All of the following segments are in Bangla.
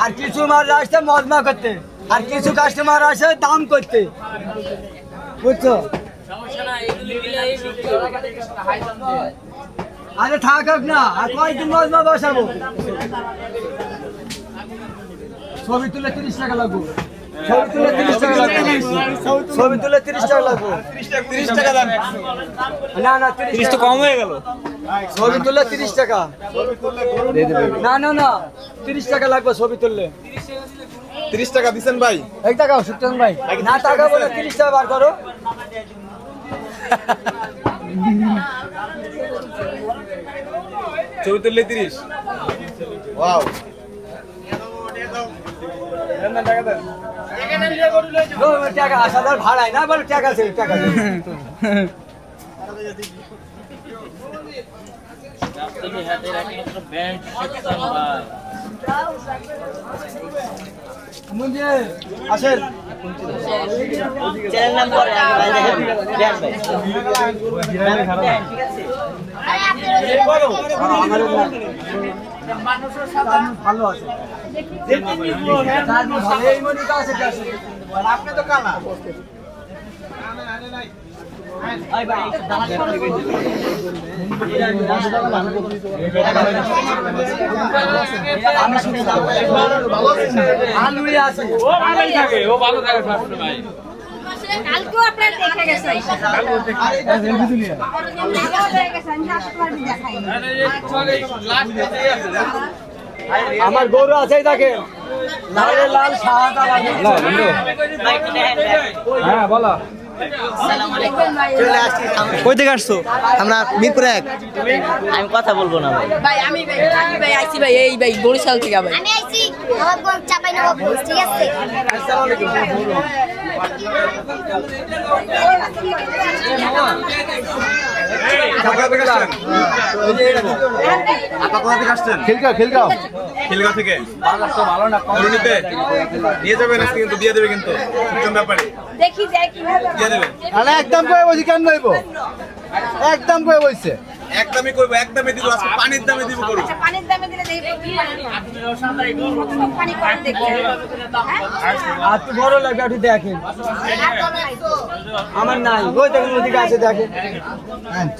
আর কিছু মাল আসছে মজমা করতে, আর কিছু কাস্টমার আসে দাম করতে, বুঝছো? আরে থাকুক না, আর কয়েকদিন মজমা বসাবো। ছবি তুলে 30 টাকা লাগবে, ছবি তুলে 30 টাকা লাগবে, ছবি তুলে 30 টাকা লাগবে। 30 টাকা দাম না না 30 তো কম হয়ে গেল। ছবি তুললে 30 টাকা না না না 30 টাকা লাগবে ছবি তুললে। 30 টাকা দিছেন ভাই? এক টাকা সুতন ভাই না টাকা বলে 30 টাকা বার করো। ছবি তুললে 30। ওয়াও, টাকা দেন। টাকা আসাদার ভাড়ায় না বলে টাকা আছে টাকা আসেন ভালো আছে আপনি তো কালা আমার গরু আছে দেখে লাল সাদা হ্যাঁ বলো কই থেকে আসছো? আমরা মিরপুর 1। আমি কথা বলবো না ভাই। ভাই আমি ভাই আইছি ভাই এই ভাই বরিশাল থেকে ভাই। আমি আইছি নবাবগঞ্জ চাঁপাইনবাবগঞ্জ, ঠিক আছে? আসসালামু আলাইকুম। আপা কোথা থেকে আসছেন? খিলগাঁও খিলগাঁও থেকে। ভালো না কম নিতে নিয়ে যাবেন আজকে, কিন্তু দিয়ে দেবে কিন্তু কোন ব্যাপারে দেখি যাই কিভাবে দিয়ে দেবে। আরে একদম কই বলছি কেন নইবো? একদম কই বলছে। একদমই কইবো, একদমই দিব, আজকে পানির দামে দিব করব। আচ্ছা পানির দামে দিলে দেই পানি কম দেখে আর তো বড় লাগবে একটু দেখেন আমার নাই ওই দেখেন ওদিকে আছে দেখেন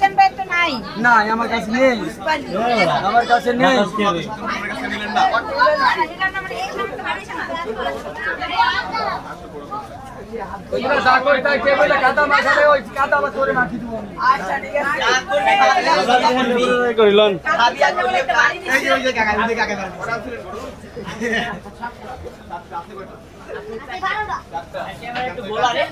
চেন ভাই তো নাই নাই আমার কাছে নেই আমার কাছে নেই নিলেন না। ওইটা যা করে তাই কে বলে কাদা মাখালে ওই কাদা বা তোরে মাখি দিব আচ্ছা ঠিক আছে করিলন এই যে কাকা, এই যে কাকা ভালো না একটু বলারে